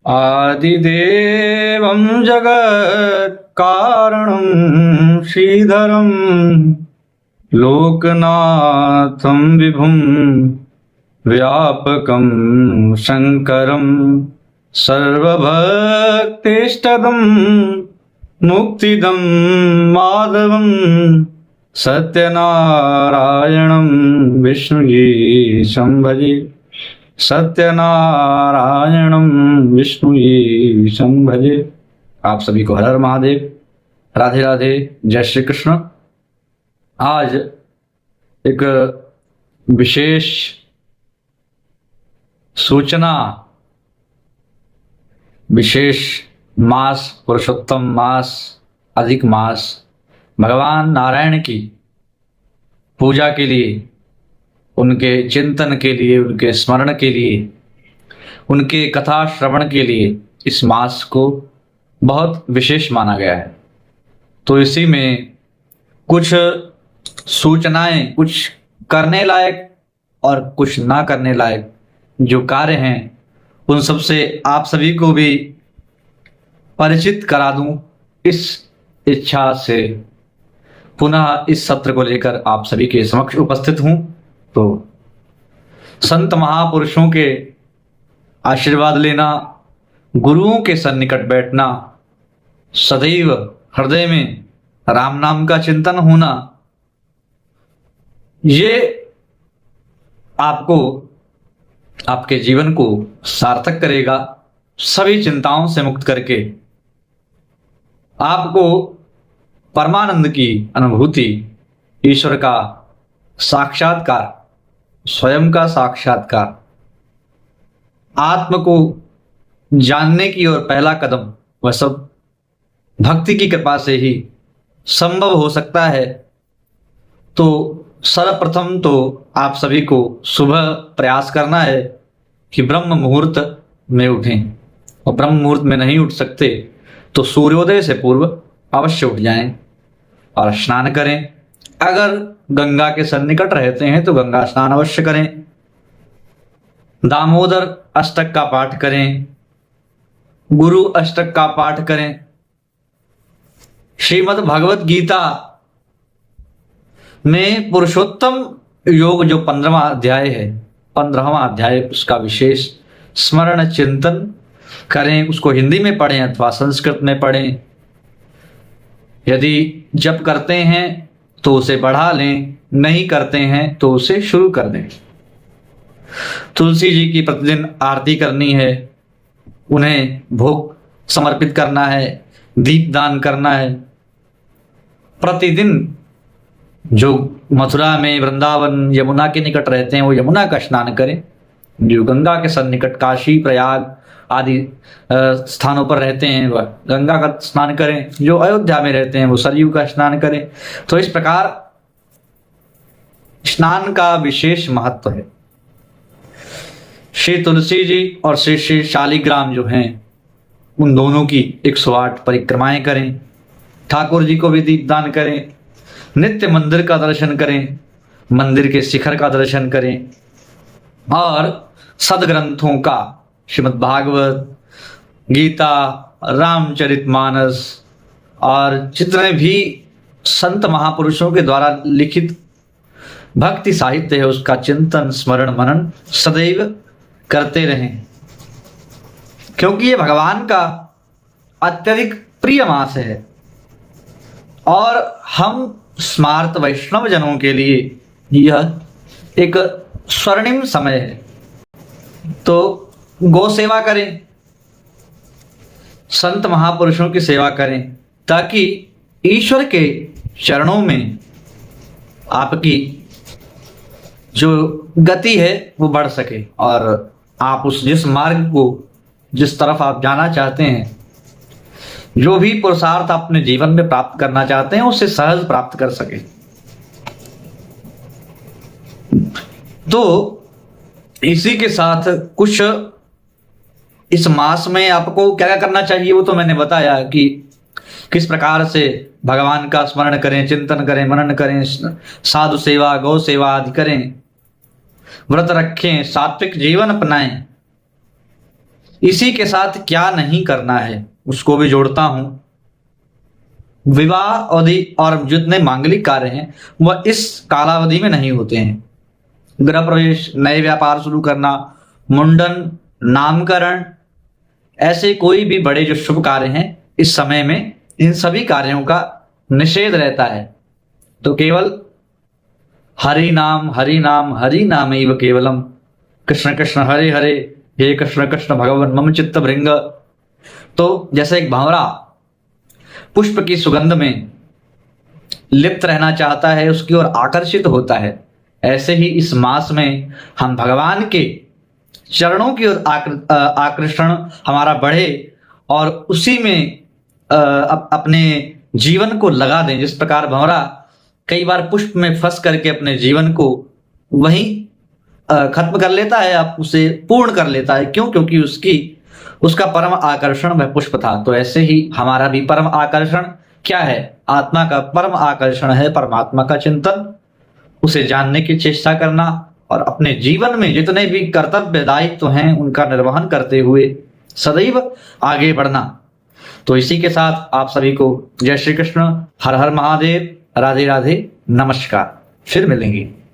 आदिदेवं जगत्कारणं श्रीधरं लोकनाथं विभुं व्यापकं शङ्करं सर्वभक्तिष्टदं मुक्तिदं माधवं सत्यनारायणं विष्णुजीशं भजे। सत्यनारायणं विष्णुजीशं भजे। आप सभी को हर हर महादेव, राधे राधे, जय श्री कृष्ण। आज एक विशेष सूचना, विशेष मास, पुरुषोत्तम मास, अधिक मास, भगवान नारायण की पूजा के लिए, उनके चिंतन के लिए, उनके स्मरण के लिए, उनके कथा श्रवण के लिए इस मास को बहुत विशेष माना गया है। तो इसी में कुछ सूचनाएं, कुछ करने लायक और कुछ ना करने लायक जो कार्य हैं, उन सब से आप सभी को भी परिचित करा दूं, इस इच्छा से पुनः इस सत्र को लेकर आप सभी के समक्ष उपस्थित हूं। तो संत महापुरुषों के आशीर्वाद लेना, गुरुओं के सन्निकट बैठना, सदैव हृदय में राम नाम का चिंतन होना, ये आपको, आपके जीवन को सार्थक करेगा। सभी चिंताओं से मुक्त करके आपको परमानंद की अनुभूति, ईश्वर का साक्षात्कार, स्वयं का साक्षात्कार, आत्म को जानने की ओर पहला कदम, वह सब भक्ति की कृपा से ही संभव हो सकता है। तो सर्वप्रथम तो आप सभी को सुबह प्रयास करना है कि ब्रह्म मुहूर्त में उठें, और ब्रह्म मुहूर्त में नहीं उठ सकते तो सूर्योदय से पूर्व अवश्य उठ जाएं और स्नान करें। अगर गंगा के सन्निकट रहते हैं तो गंगा स्नान अवश्य करें। दामोदर अष्टक का पाठ करें, गुरु अष्टक का पाठ करें। श्रीमद् भगवत गीता में पुरुषोत्तम योग जो 15वां अध्याय है, 15वां अध्याय, उसका विशेष स्मरण चिंतन करें। उसको हिंदी में पढ़ें अथवा संस्कृत में पढ़ें। यदि जप करते हैं तो उसे बढ़ा लें, नहीं करते हैं तो उसे शुरू कर दें। तुलसी जी की प्रतिदिन आरती करनी है, उन्हें भोग समर्पित करना है, दीप दान करना है। प्रतिदिन जो मथुरा में, वृंदावन, यमुना के निकट रहते हैं वो यमुना का स्नान करें। जो गंगा के सन्निकट काशी, प्रयाग आदि स्थानों पर रहते हैं वह गंगा का स्नान करें। जो अयोध्या में रहते हैं वो सरयू का स्नान करें। तो इस प्रकार स्नान का विशेष महत्व है। श्री तुलसी जी और श्री श्री शालिग्राम जो हैं, उन दोनों की 108 परिक्रमाएं करें। ठाकुर जी को भी दीपदान करें। नित्य मंदिर का दर्शन करें, मंदिर के शिखर का दर्शन करें, और सदग्रंथों का, श्रीमद् भागवत, गीता, रामचरितमानस और जितने भी संत महापुरुषों के द्वारा लिखित भक्ति साहित्य है उसका चिंतन, स्मरण, मनन सदैव करते रहें। क्योंकि ये भगवान का अत्यधिक प्रिय मास है और हम स्मार्त वैष्णव जनों के लिए यह एक स्वर्णिम समय है। तो गौ सेवा करें, संत महापुरुषों की सेवा करें, ताकि ईश्वर के चरणों में आपकी जो गति है वो बढ़ सके और आप उस जिस मार्ग को, जिस तरफ आप जाना चाहते हैं, जो भी पुरुषार्थ अपने जीवन में प्राप्त करना चाहते हैं, उसे सहज प्राप्त कर सके। तो इसी के साथ कुछ इस मास में आपको क्या क्या करना चाहिए वो तो मैंने बताया कि किस प्रकार से भगवान का स्मरण करें, चिंतन करें, मनन करें, साधु सेवा, गौ सेवा आदि करें, व्रत रखें, सात्विक जीवन अपनाएं। इसी के साथ क्या नहीं करना है उसको भी जोड़ता हूं। विवाह अवधि और जितने मांगलिक कार्य हैं वह इस कालावधि में नहीं होते हैं। गृह प्रवेश, नए व्यापार शुरू करना, मुंडन, नामकरण, ऐसे कोई भी बड़े जो शुभ कार्य हैं इस समय में इन सभी कार्यों का निषेध रहता है। तो केवल हरि नाम हरि नामैव केवलम, कृष्ण कृष्ण हरे हरे, हे कृष्ण कृष्ण भगवान मम चित्त भृंग। तो जैसे एक भंवरा पुष्प की सुगंध में लिप्त रहना चाहता है, उसकी ओर आकर्षित होता है, ऐसे ही इस मास में हम भगवान के चरणों की ओर आकर्षण हमारा बढ़े और उसी में अपने जीवन को लगा दें। जिस प्रकार भंवरा कई बार पुष्प में फंस करके अपने जीवन को वहीं खत्म कर लेता है, आप उसे पूर्ण कर लेता है। क्यों? क्योंकि उसका परम आकर्षण वह पुष्प था। तो ऐसे ही हमारा भी परम आकर्षण क्या है? आत्मा का परम आकर्षण है परमात्मा का चिंतन, उसे जानने की चेष्टा करना और अपने जीवन में जितने भी कर्तव्य दायित्व हैं उनका निर्वहन करते हुए सदैव आगे बढ़ना। तो इसी के साथ आप सभी को जय श्री कृष्ण, हर हर महादेव, राधे राधे, नमस्कार। फिर मिलेंगे।